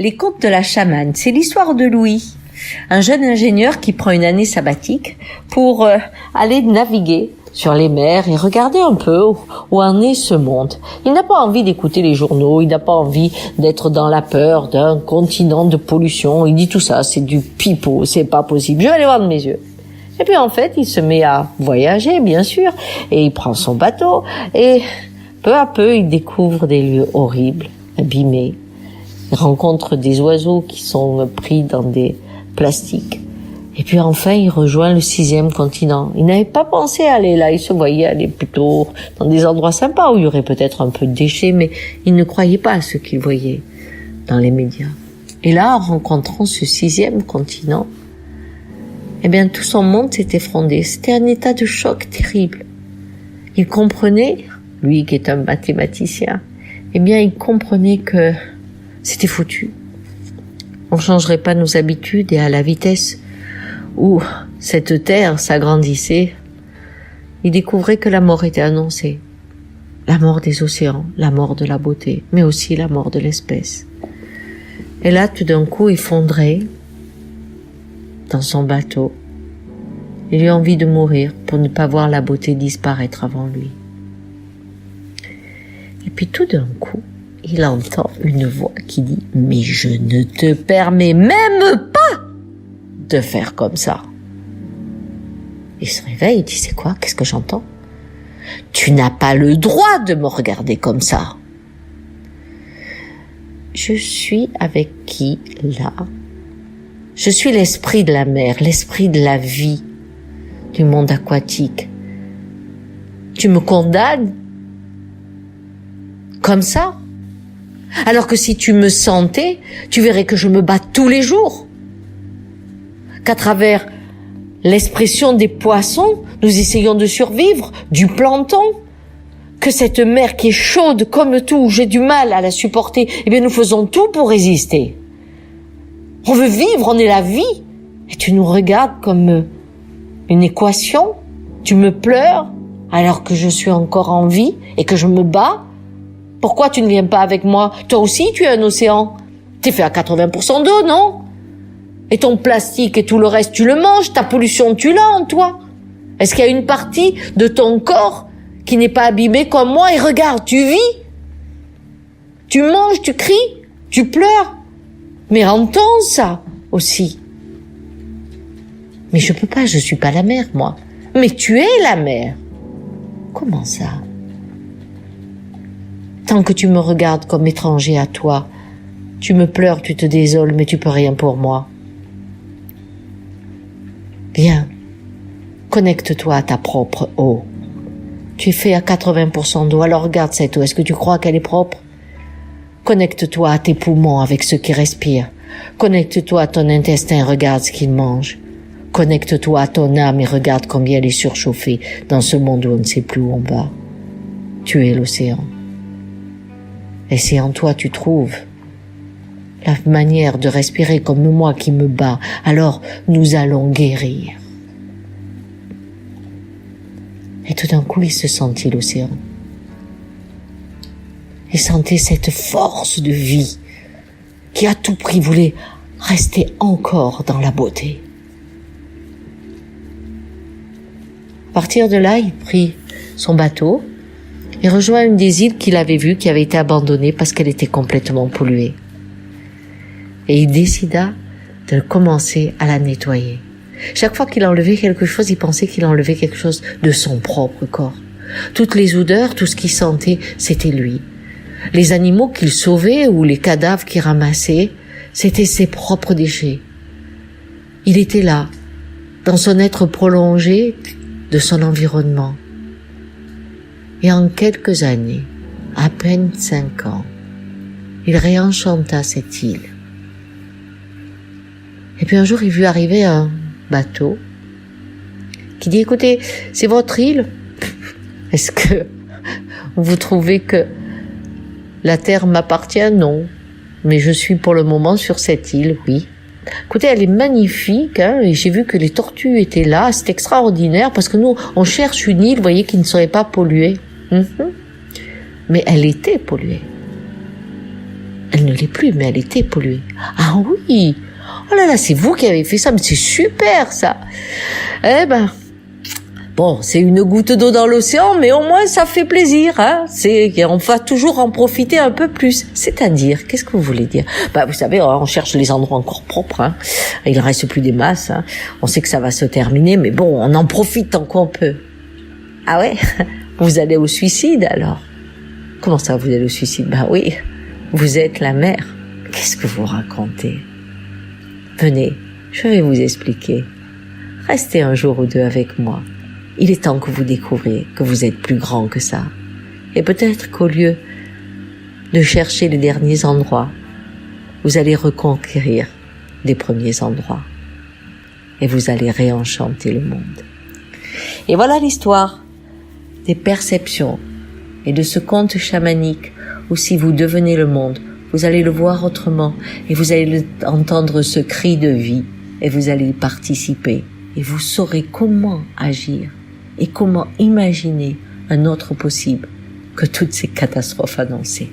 Les contes de la chamane, c'est l'histoire de Louis, un jeune ingénieur qui prend une année sabbatique pour aller naviguer sur les mers et regarder un peu où en est ce monde. Il n'a pas envie d'écouter les journaux, il n'a pas envie d'être dans la peur d'un continent de pollution. Il dit tout ça, c'est du pipeau, c'est pas possible, je vais aller voir de mes yeux. Et puis en fait, il se met à voyager, bien sûr, et il prend son bateau, et peu à peu, il découvre des lieux horribles, abîmés. Il rencontre des oiseaux qui sont pris dans des plastiques. Et puis enfin, il rejoint le 6e continent. Il n'avait pas pensé à aller là, il se voyait aller plutôt dans des endroits sympas où il y aurait peut-être un peu de déchets, mais il ne croyait pas à ce qu'il voyait dans les médias. Et là, en rencontrant ce 6e continent, eh bien, tout son monde s'est effondré. C'était un état de choc terrible. Il comprenait, lui qui est un mathématicien, eh bien, il comprenait que c'était foutu. On ne changerait pas nos habitudes et à la vitesse où cette terre s'agrandissait, il découvrait que la mort était annoncée. La mort des océans, la mort de la beauté, mais aussi la mort de l'espèce. Et là, tout d'un coup, il fondrait dans son bateau. Il eut envie de mourir pour ne pas voir la beauté disparaître avant lui. Et puis tout d'un coup, il entend une voix qui dit « Mais je ne te permets même pas de faire comme ça !» Il se réveille, il dit « C'est quoi? Qu'est-ce que j'entends? Tu n'as pas le droit de me regarder comme ça !» Je suis avec qui, là? Je suis l'esprit de la mer, l'esprit de la vie, du monde aquatique. Tu me condamnes comme ça? Alors que si tu me sentais, tu verrais que je me bats tous les jours. Qu'à travers l'expression des poissons, nous essayons de survivre, du plancton. Que cette mer qui est chaude comme tout, j'ai du mal à la supporter, eh bien nous faisons tout pour résister. On veut vivre, on est la vie. Et tu nous regardes comme une équation. Tu me pleures alors que je suis encore en vie et que je me bats. Pourquoi tu ne viens pas avec moi? Toi aussi, tu es un océan. T'es fait à 80% d'eau, non? Et ton plastique et tout le reste, tu le manges. Ta pollution, tu l'as en toi. Est-ce qu'il y a une partie de ton corps qui n'est pas abîmée comme moi? Et regarde, tu vis. Tu manges, tu cries, tu pleures. Mais entends ça aussi. Mais je peux pas, je suis pas la mer, moi. Mais tu es la mer. Comment ça? Tant que tu me regardes comme étranger à toi, tu me pleures, tu te désoles, mais tu peux rien pour moi. Viens, connecte-toi à ta propre eau. Tu es fait à 80% d'eau, alors regarde cette eau, est-ce que tu crois qu'elle est propre? Connecte-toi à tes poumons avec ceux qui respirent. Connecte-toi à ton intestin, regarde ce qu'il mange. Connecte-toi à ton âme et regarde combien elle est surchauffée dans ce monde où on ne sait plus où on va. Tu es l'océan. Et c'est en toi tu trouves la manière de respirer comme moi qui me bats. Alors nous allons guérir. Et tout d'un coup, il se sentit l'océan. Il sentait cette force de vie qui à tout prix voulait rester encore dans la beauté. À partir de là, il prit son bateau et rejoint une des îles qu'il avait vues qui avait été abandonnée parce qu'elle était complètement polluée. Et il décida de commencer à la nettoyer. Chaque fois qu'il enlevait quelque chose, il pensait qu'il enlevait quelque chose de son propre corps. Toutes les odeurs, tout ce qu'il sentait, c'était lui. Les animaux qu'il sauvait ou les cadavres qu'il ramassait, c'était ses propres déchets. Il était là, dans son être prolongé de son environnement. Et en quelques années, à peine 5 ans, il réenchanta cette île. Et puis un jour, il vit arriver un bateau qui dit « Écoutez, c'est votre île. Est-ce que vous trouvez que la terre m'appartient? Non. Mais je suis pour le moment sur cette île, oui. Écoutez, elle est magnifique, hein, et j'ai vu que les tortues étaient là. C'est extraordinaire parce que nous, on cherche une île, vous voyez, qui ne serait pas polluée. Mais elle était polluée. Elle ne l'est plus, mais elle était polluée. Ah oui! Oh là là, c'est vous qui avez fait ça, mais c'est super ça! Eh ben, bon, c'est une goutte d'eau dans l'océan, mais au moins ça fait plaisir, hein. On va toujours en profiter un peu plus. C'est-à-dire, qu'est-ce que vous voulez dire? Bah, vous savez, on cherche les endroits encore propres, hein. Il ne reste plus des masses, hein. On sait que ça va se terminer, mais bon, on en profite tant qu'on peut. Ah ouais? Vous allez au suicide, alors? Comment ça, vous allez au suicide? Bah oui, vous êtes la mère. Qu'est-ce que vous racontez? Venez, je vais vous expliquer. Restez un jour ou deux avec moi. Il est temps que vous découvriez que vous êtes plus grand que ça. Et peut-être qu'au lieu de chercher les derniers endroits, vous allez reconquérir les premiers endroits. Et vous allez réenchanter le monde. Et voilà l'histoire des perceptions et de ce conte chamanique où si vous devenez le monde, vous allez le voir autrement et vous allez entendre ce cri de vie et vous allez y participer et vous saurez comment agir et comment imaginer un autre possible que toutes ces catastrophes annoncées.